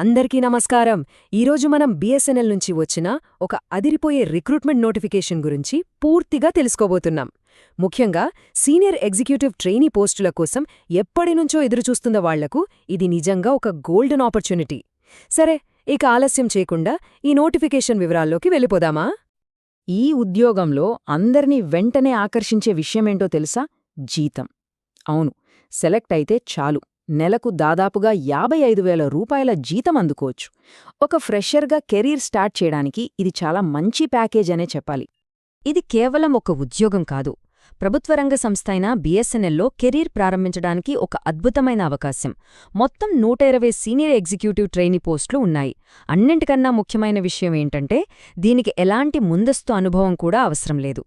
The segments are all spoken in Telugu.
అందరికీ నమస్కారం. ఈరోజు మనం బిఎస్ఎన్ఎల్ నుంచి వచ్చిన ఒక అదిరిపోయే రిక్రూట్మెంట్ నోటిఫికేషన్ గురించి పూర్తిగా తెలుసుకోబోతున్నాం. ముఖ్యంగా సీనియర్ ఎగ్జిక్యూటివ్ ట్రైనీ పోస్టుల కోసం ఎప్పటినుంచో ఎదురుచూస్తున్న వాళ్లకు ఇది నిజంగా ఒక గోల్డెన్ ఆపర్చునిటీ. సరే, ఇక ఆలస్యం చేయకుండా ఈ నోటిఫికేషన్ వివరాల్లోకి వెళ్ళిపోదామా? ఈ ఉద్యోగంలో అందర్నీ వెంటనే ఆకర్షించే విషయమేంటో తెలుసా? జీతం. అవును, సెలెక్ట్ అయితే చాలు, నెలకు దాదాపుగా 55,000 రూపాయల జీతం అందుకోవచ్చు. ఒక ఫ్రెషర్గా కెరీర్ స్టార్ట్ చేయడానికి ఇది చాలా మంచి ప్యాకేజ్ అనే చెప్పాలి. ఇది కేవలం ఒక ఉద్యోగం కాదు, ప్రభుత్వరంగ సంస్థ అయిన బిఎస్ఎన్ఎల్లో కెరీర్ ప్రారంభించడానికి ఒక అద్భుతమైన అవకాశం. మొత్తం 120 సీనియర్ ఎగ్జిక్యూటివ్ ట్రైనీ పోస్టులు ఉన్నాయి. అన్నింటికన్నా ముఖ్యమైన విషయం ఏంటంటే దీనికి ఎలాంటి ముందస్తు అనుభవం కూడా అవసరం లేదు.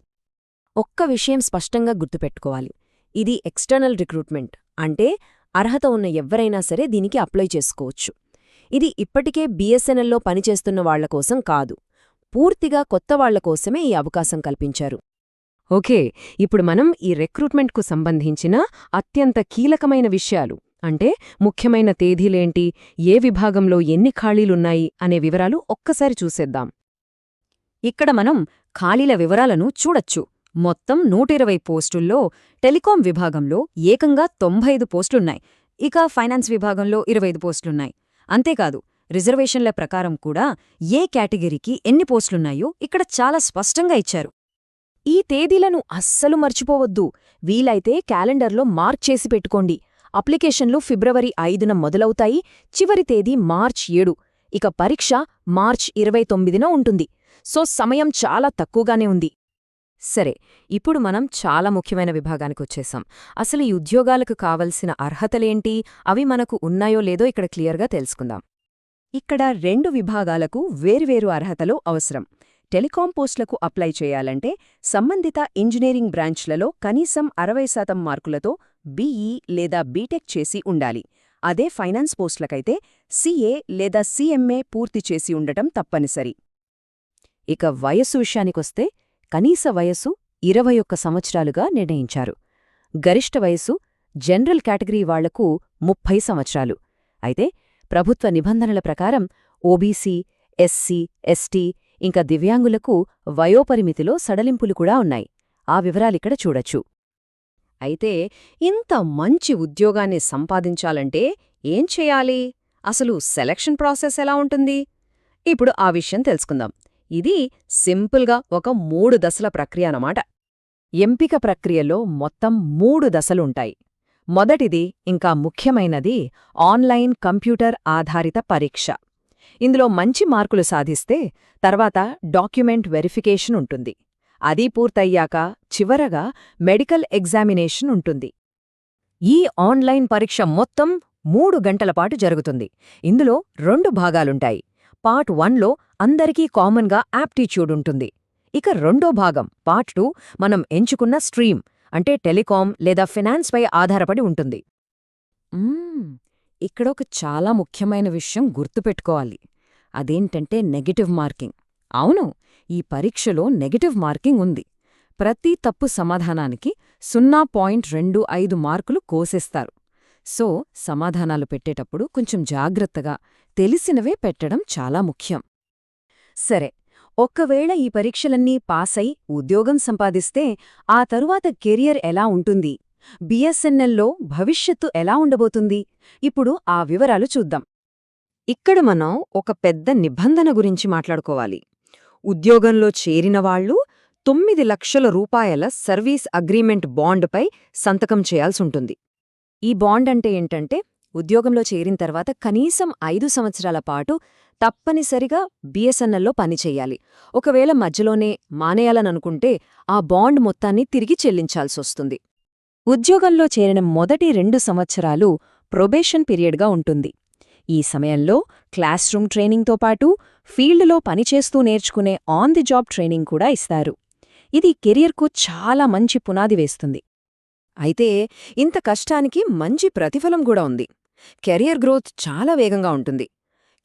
ఒక్క విషయం స్పష్టంగా గుర్తుపెట్టుకోవాలి, ఇది ఎక్స్టర్నల్ రిక్రూట్మెంట్. అంటే అర్హత ఉన్న ఎవ్వరైనా సరే దీనికి అప్లై చేసుకోవచ్చు. ఇది ఇప్పటికే బిఎస్ఎన్ఎల్లో పనిచేస్తున్న వాళ్లకోసం కాదు, పూర్తిగా కొత్త వాళ్లకోసమే ఈ అవకాశం కల్పించారు. ఓకే, ఇప్పుడు మనం ఈ రిక్రూట్మెంట్కు సంబంధించిన అత్యంత కీలకమైన విషయాలు, అంటే ముఖ్యమైన తేదీలేంటి, ఏ విభాగంలో ఎన్ని ఖాళీలున్నాయి అనే వివరాలు ఒక్కసారి చూసేద్దాం. ఇక్కడ మనం ఖాళీల వివరాలను చూడొచ్చు. మొత్తం 120 పోస్టుల్లో టెలికాం విభాగంలో ఏకంగా 95 పోస్టులున్నాయి. ఇక ఫైనాన్స్ విభాగంలో 25 పోస్టులున్నాయి. అంతేకాదు, రిజర్వేషన్ల ప్రకారం కూడా ఏ కేటగిరీకి ఎన్ని పోస్టులున్నాయో ఇక్కడ చాలా స్పష్టంగా ఇచ్చారు. ఈ తేదీలను అస్సలు మర్చిపోవద్దు. వీలైతే క్యాలెండర్లో మార్క్ చేసి పెట్టుకోండి. అప్లికేషన్లు ఫిబ్రవరి 5న మొదలవుతాయి, చివరి తేదీ మార్చ్ 7. ఇక పరీక్ష మార్చ్ 29న ఉంటుంది. సో సమయం చాలా తక్కువగానే ఉంది. సరే, ఇప్పుడు మనం చాలా ముఖ్యమైన విభాగానికొచ్చేశాం. అసలు ఈ ఉద్యోగాలకు కావలసిన అర్హతలేంటి, అవి మనకు ఉన్నాయో లేదో ఇక్కడ క్లియర్గా తెలుసుకుందాం. ఇక్కడ 2 విభాగాలకు వేర్వేరు అర్హతలు అవసరం. టెలికాం పోస్టులకు అప్లై చేయాలంటే సంబంధిత ఇంజనీరింగ్ బ్రాంచ్లలో కనీసం 60% మార్కులతో బీఈ లేదా బీటెక్ చేసి ఉండాలి. అదే ఫైనాన్స్ పోస్టులకైతే సీఏ లేదా సీఎంఏ పూర్తి చేసి ఉండటం తప్పనిసరి. ఇక వయస్సు విషయానికొస్తే కనీస వయస్సు 21 సంవత్సరాలుగా నిర్ణయించారు. గరిష్ట వయస్సు జనరల్ కేటగిరీ వాళ్లకు 30 సంవత్సరాలు. అయితే ప్రభుత్వ నిబంధనల ప్రకారం ఓబీసీ, ఎస్సీ, ఎస్టీ ఇంకా దివ్యాంగులకు వయోపరిమితిలో సడలింపులు కూడా ఉన్నాయి. ఆ వివరాలిక్కడ చూడొచ్చు. అయితే ఇంత మంచి ఉద్యోగాన్ని సంపాదించాలంటే ఏం చేయాలి? అసలు సెలక్షన్ ప్రాసెస్ ఎలా ఉంటుంది? ఇప్పుడు ఆ విషయం తెలుసుకుందాం. ఇది సింపుల్గా ఒక 3 దశల ప్రక్రియ అన్నమాట. ఎంపిక ప్రక్రియలో మొత్తం 3 దశలుంటాయి. మొదటిది, ఇంకా ముఖ్యమైనది, ఆన్లైన్ కంప్యూటర్ ఆధారిత పరీక్ష. ఇందులో మంచి మార్కులు సాధిస్తే తర్వాత డాక్యుమెంట్ వెరిఫికేషన్ ఉంటుంది. అది పూర్తయ్యాక చివరగా మెడికల్ ఎగ్జామినేషన్ ఉంటుంది. ఈ ఆన్లైన్ పరీక్ష మొత్తం 3 గంటల పాటు జరుగుతుంది. ఇందులో 2 భాగాలుంటాయి. పార్ట్ 1లో అందరికీ కామన్గా యాప్టిట్యూడ్ ఉంటుంది. ఇక రెండో భాగం పార్ట్ 2 మనం ఎంచుకున్న స్ట్రీమ్, అంటే టెలికాం లేదా ఫినాన్స్పై ఆధారపడి ఉంటుంది. ఇక్కడ ఒక చాలా ముఖ్యమైన విషయం గుర్తుపెట్టుకోవాలి. అదేంటంటే నెగెటివ్ మార్కింగ్. అవును, ఈ పరీక్షలో నెగెటివ్ మార్కింగ్ ఉంది. ప్రతి తప్పు సమాధానానికి 0.25 మార్కులు కోసేస్తారు. సో సమాధానాలు పెట్టేటప్పుడు కొంచెం జాగ్రత్తగా తెలిసినవే పెట్టడం చాలా ముఖ్యం. సరే, ఒక్కవేళ ఈ పరీక్షలన్నీ పాసై ఉద్యోగం సంపాదిస్తే ఆ తరువాత కెరియర్ ఎలా ఉంటుంది? బిఎస్ఎన్ఎల్లో భవిష్యత్తు ఎలా ఉండబోతుంది? ఇప్పుడు ఆ వివరాలు చూద్దాం. ఇక్కడ మనం ఒక పెద్ద నిబంధన గురించి మాట్లాడుకోవాలి. ఉద్యోగంలో చేరినవాళ్లు 9 లక్షల రూపాయల సర్వీస్ అగ్రీమెంట్ బాండ్పై సంతకం చేయాల్సుంటుంది. ఈ బాండ్ అంటే ఏంటంటే, ఉద్యోగంలో చేరిన తర్వాత కనీసం 5 సంవత్సరాల పాటు తప్పనిసరిగా బిఎస్ఎన్ఎల్లో పనిచెయ్యాలి. ఒకవేళ మధ్యలోనే మానేయాలననుకుంటే ఆ బాండ్ మొత్తాన్ని తిరిగి చెల్లించాల్సొస్తుంది. ఉద్యోగంలో చేరిన మొదటి 2 సంవత్సరాలు ప్రొబేషన్ పీరియడ్గా ఉంటుంది. ఈ సమయంలో క్లాస్ రూమ్ ట్రైనింగ్తో పాటు ఫీల్డ్లో పనిచేస్తూ నేర్చుకునే ఆన్ ది జాబ్ ట్రైనింగ్ కూడా ఇస్తారు. ఇది కెరియర్కు చాలా మంచి పునాది వేస్తుంది. అయితే ఇంత కష్టానికి మంచి ప్రతిఫలం కూడా ఉంది. కెరియర్ గ్రోత్ చాలా వేగంగా ఉంటుంది.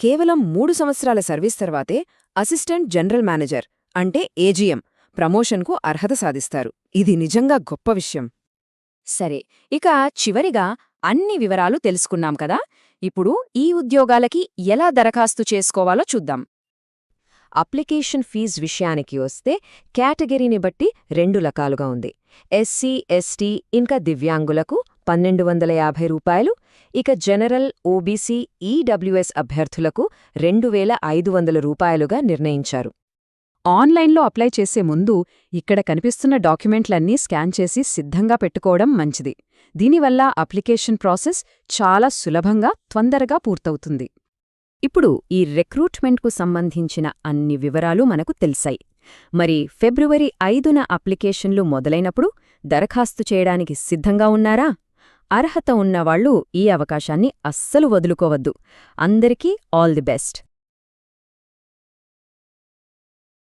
కేవలం 3 సంవత్సరాల సర్వీస్ తర్వాతే అసిస్టెంట్ జనరల్ మేనేజర్, అంటే ఏజీఎం ప్రమోషన్కు అర్హత సాధిస్తారు. ఇది నిజంగా గొప్ప విషయం. సరే, ఇక చివరిగా అన్ని వివరాలు తెలుసుకున్నాం కదా. ఇప్పుడు ఈ ఉద్యోగాలకి ఎలా దరఖాస్తు చేసుకోవాలో చూద్దాం. అప్లికేషన్ ఫీజు విషయానికి వస్తే కేటగిరీని బట్టి 2 రకాలుగా ఉంది. ఎస్సీ, ఎస్టీ ఇంకా దివ్యాంగులకు 1,250 రూపాయలు, ఇక జనరల్, ఓబీసీ, ఈడబ్ల్యూఎస్ అభ్యర్థులకు 2,500 రూపాయలుగా నిర్ణయించారు. ఆన్లైన్లో అప్లై చేసే ముందు ఇక్కడ కనిపిస్తున్న డాక్యుమెంట్లన్నీ స్కాన్ చేసి సిద్ధంగా పెట్టుకోవడం మంచిది. దీనివల్ల అప్లికేషన్ ప్రాసెస్ చాలా సులభంగా, తొందరగా పూర్తవుతుంది. ఇప్పుడు ఈ రిక్రూట్మెంట్కు సంబంధించిన అన్ని వివరాలు మనకు తెలిసాయి. మరి ఫిబ్రవరి 5న అప్లికేషన్లు మొదలైనప్పుడు దరఖాస్తు చేయడానికి సిద్ధంగా ఉన్నారా? అర్హత ఉన్నవాళ్లు ఈ అవకాశాన్ని అస్సలు వదులుకోవద్దు. అందరికీ ఆల్ ది బెస్ట్.